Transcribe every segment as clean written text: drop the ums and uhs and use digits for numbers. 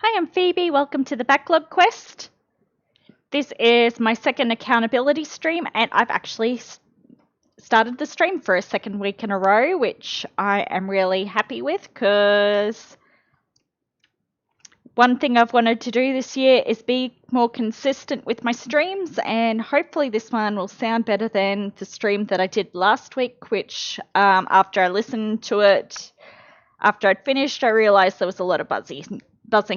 Hi, I'm Phoebe. Welcome to the Backlog quest. This is my second accountability stream, and I've actually started the stream for a second week in a row, which I am really happy with because one thing I've wanted to do this year is be more consistent with my streams, and hopefully this one will sound better than the stream that I did last week, which after I listened to it, after I'd finished, I realised there was a lot of buzzing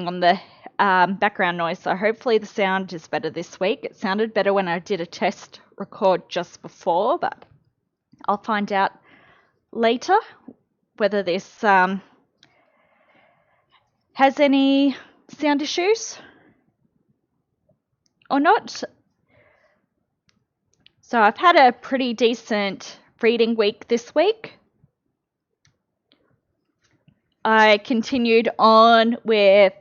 on the background noise, so hopefully the sound is better this week. It sounded better when I did a test record just before, but I'll find out later whether this has any sound issues or not. So I've had a pretty decent reading week this week. I continued on with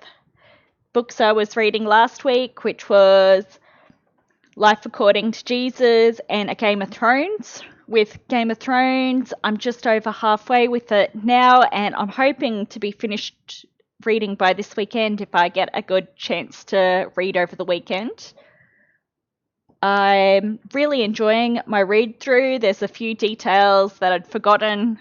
books I was reading last week, which was Life According to Jesus and A Game of Thrones. With Game of Thrones, I'm just over halfway with it now, and I'm hoping to be finished reading by this weekend if I get a good chance to read over the weekend. I'm really enjoying my read through. There's a few details that I'd forgotten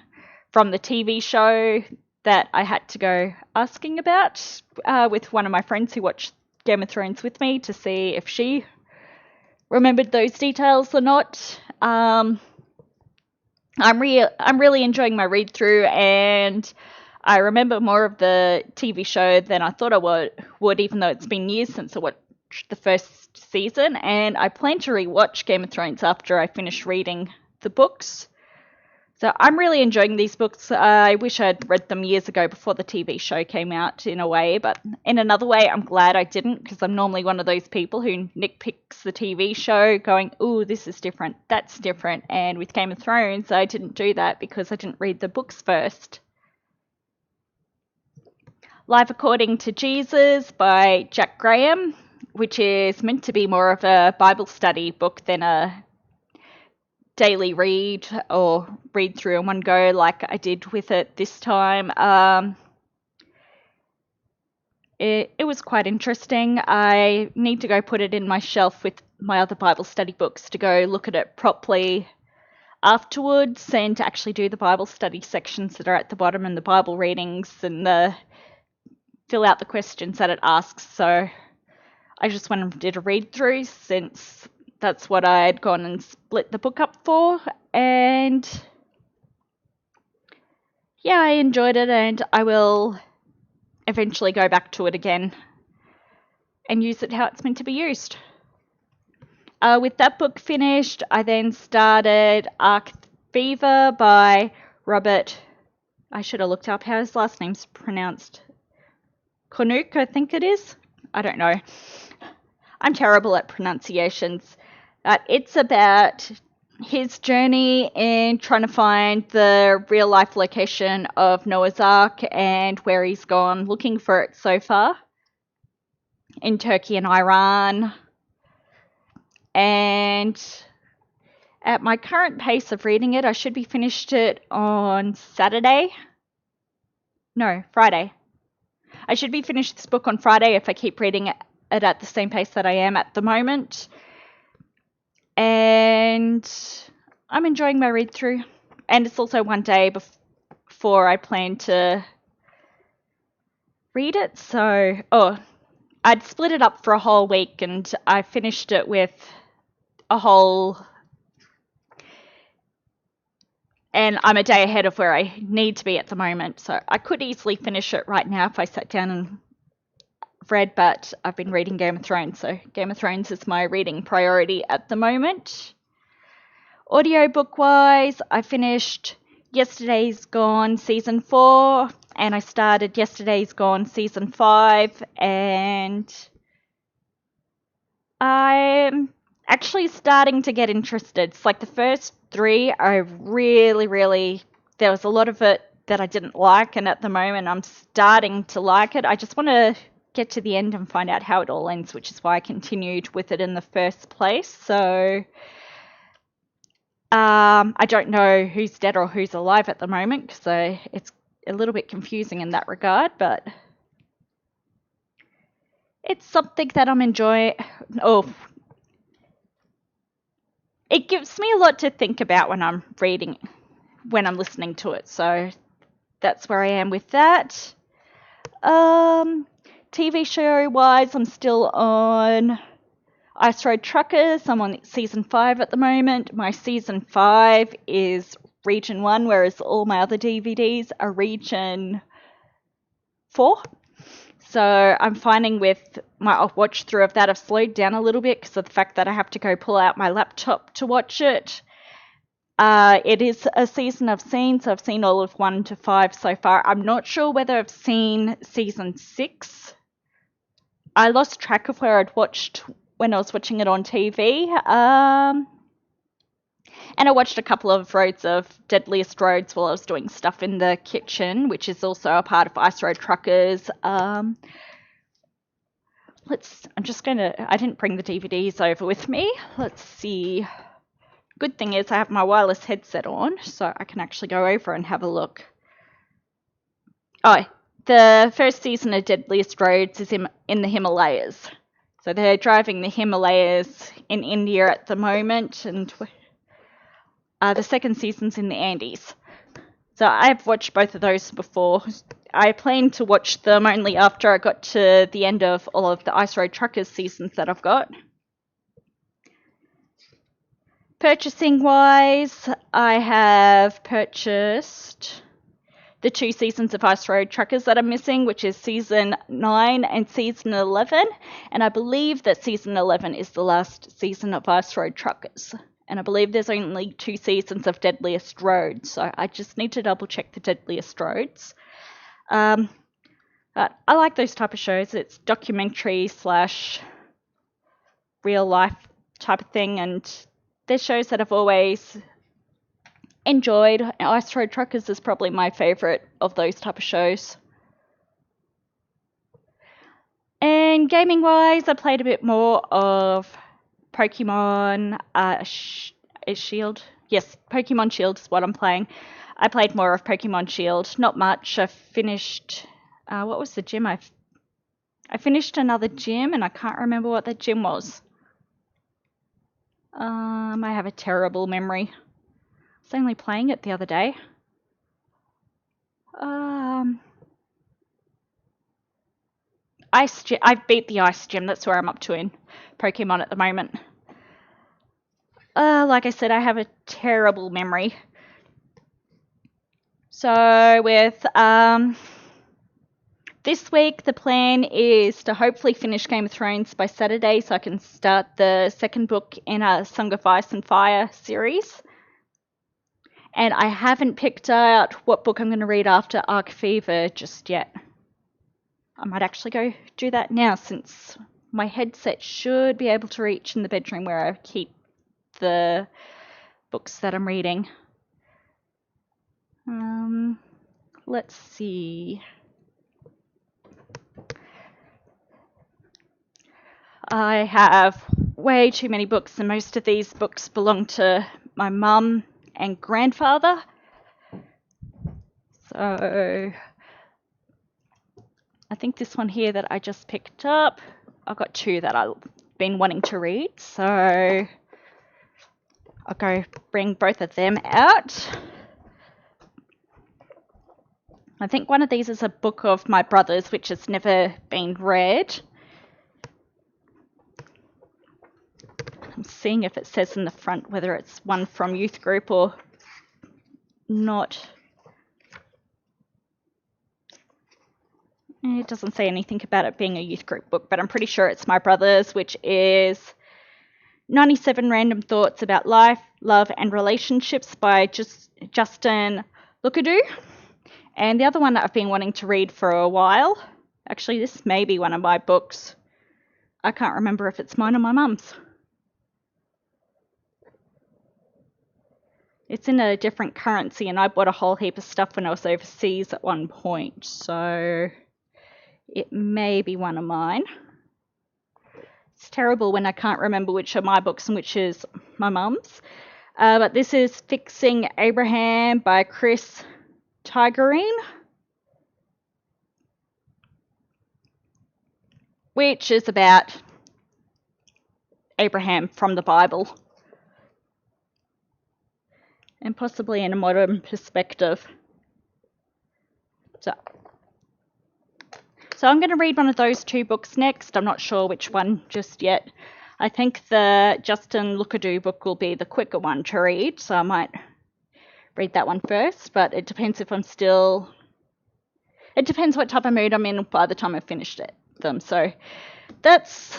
from the TV show that I had to go asking about with one of my friends who watched Game of Thrones with me to see if she remembered those details or not. I'm really enjoying my read through, and I remember more of the TV show than I thought I would, even though it's been years since I watched the first season, and I plan to rewatch Game of Thrones after I finish reading the books. So I'm really enjoying these books. I wish I'd read them years ago before the TV show came out in a way, but in another way, I'm glad I didn't, because I'm normally one of those people who nitpicks the TV show going, ooh, this is different, that's different. And with Game of Thrones, I didn't do that because I didn't read the books first. Life According to Jesus by Jack Graham, which is meant to be more of a Bible study book than a daily read or read through in one go like I did with it this time. It was quite interesting. I need to go put it in my shelf with my other Bible study books to go look at it properly afterwards and to actually do the Bible study sections that are at the bottom and the Bible readings and fill out the questions that it asks. So I just went and did a read through since that's what I had gone and split the book up for, and yeah, I enjoyed it, and I will eventually go back to it again and use it how it's meant to be used. With that book finished, I then started Arc Fever by Robert. I should have looked up how his last name's pronounced. Kornuk, I think it is. I don't know. I'm terrible at pronunciations. It's about his journey in trying to find the real life location of Noah's Ark and where he's gone looking for it so far in Turkey and Iran. And at my current pace of reading it, I should be finished it on Friday. I should be finished this book on Friday if I keep reading it at the same pace that I am at the moment. And I'm enjoying my read through. And it's also one day before I plan to read it. So, I'd split it up for a whole week and I finished it with a whole... And I'm a day ahead of where I need to be at the moment. So I could easily finish it right now if I sat down and read, but I've been reading Game of Thrones, so Game of Thrones is my reading priority at the moment. Audiobook wise, I finished Yesterday's Gone Season 4 and I started Yesterday's Gone Season 5, and I'm actually starting to get interested. It's like the first 3 I really there was a lot of it that I didn't like, and at the moment I'm starting to like it. I just want to get to the end and find out how it all ends, which is why I continued with it in the first place. So I don't know who's dead or who's alive at the moment, so it's a little bit confusing in that regard, but it's something that I'm enjoying. Oh, it gives me a lot to think about when I'm reading, when I'm listening to it. So that's where I am with that. TV show wise, I'm still on Ice Road Truckers. I'm on season 5 at the moment. My season 5 is region 1, whereas all my other DVDs are region 4. So I'm finding with my watch through of that, I've slowed down a little bit because of the fact that I have to go pull out my laptop to watch it. It is a season I've seen, so I've seen all of 1 to 5 so far. I'm not sure whether I've seen season 6. I lost track of where I'd watched when I was watching it on TV. And I watched a couple of roads of Deadliest Roads while I was doing stuff in the kitchen, which is also a part of Ice Road Truckers. I didn't bring the DVDs over with me. Let's see. Good thing is I have my wireless headset on, so I can actually go over and have a look. Oh, the first season of Deadliest Roads is in the Himalayas. So they're driving the Himalayas in India at the moment, and the second season's in the Andes. So I've watched both of those before. I plan to watch them only after I got to the end of all of the Ice Road Truckers seasons that I've got. Purchasing wise, I have purchased the 2 seasons of Ice Road Truckers that I'm missing, which is season 9 and season 11. And I believe that season 11 is the last season of Ice Road Truckers. And I believe there's only 2 seasons of Deadliest Roads, so I just need to double check the Deadliest Roads. But I like those type of shows. It's documentary / real life type of thing, and they're shows that I've always enjoyed. Ice Road Truckers is probably my favourite of those type of shows. And gaming wise, I played a bit more of Pokemon Shield. Yes, Pokemon Shield is what I'm playing. I played more of Pokemon Shield. Not much. I finished... what was the gym? I finished another gym, and I can't remember what that gym was. I have a terrible memory. I was only playing it the other day. Ice Gym. I've beat the Ice Gym. That's where I'm up to in Pokemon at the moment. Like I said, I have a terrible memory. So with this week, the plan is to hopefully finish Game of Thrones by Saturday so I can start the second book in a Song of Ice and Fire series. And I haven't picked out what book I'm going to read after Arc Fever just yet. I might actually go do that now, since my headset should be able to reach in the bedroom where I keep the books that I'm reading. Let's see. I have way too many books, and most of these books belong to my mum and grandfather. So I think this one here that I just picked up, I've got 2 that I've been wanting to read, so I'll go bring both of them out. I think one of these is a book of my brother's, which has never been read. I'm seeing if it says in the front whether it's one from youth group or not. It doesn't say anything about it being a youth group book, but I'm pretty sure it's my brother's, which is 97 Random Thoughts About Life, Love and Relationships by Justin Lukadu. And the other one that I've been wanting to read for a while, actually this may be one of my books. I can't remember if it's mine or my mum's. It's in a different currency, and I bought a whole heap of stuff when I was overseas at one point, so it may be one of mine. It's terrible when I can't remember which are my books and which is my mum's. But this is Fixing Abraham by Chris Tigerine. which is about Abraham from the Bible, and possibly in a modern perspective. So I'm going to read one of those two books next. I'm not sure which one just yet. I think the Justin Lookadoo book will be the quicker one to read, so I might read that one first, but it depends if I'm still... It depends what type of mood I'm in by the time I've finished them. So that's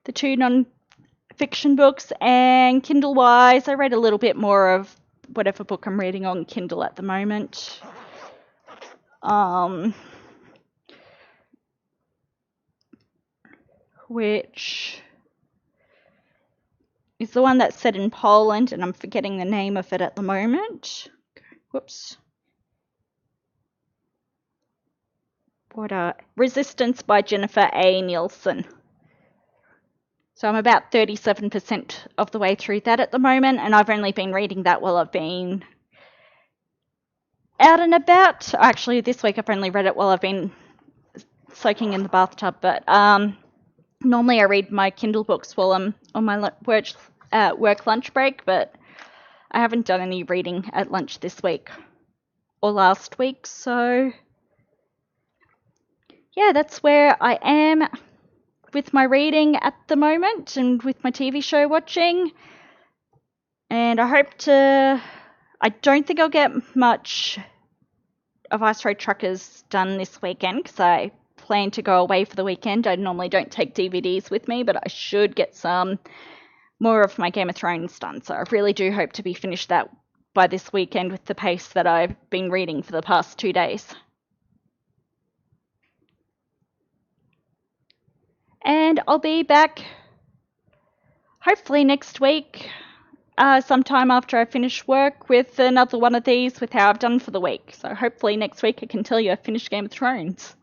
the two non-fiction books. And Kindle-wise, I read a little bit more of whatever book I'm reading on Kindle at the moment. Which is the one that's set in Poland, and I'm forgetting the name of it at the moment. Whoops. Resistance by Jennifer A. Nielsen. So I'm about 37% of the way through that at the moment, and I've only been reading that while I've been out and about. Actually, this week I've only read it while I've been soaking in the bathtub, but normally I read my Kindle books while I'm on my work lunch break, but I haven't done any reading at lunch this week or last week, so yeah, that's where I am with my reading at the moment and with my TV show watching. And I don't think I'll get much of Ice Road Truckers done this weekend because I plan to go away for the weekend. I normally don't take DVDs with me, but I should get some more of my Game of Thrones done. So I really do hope to be finished that by this weekend with the pace that I've been reading for the past 2 days. And I'll be back hopefully next week, sometime after I finish work, with another one of these with how I've done for the week. So hopefully next week I can tell you I've finished Game of Thrones.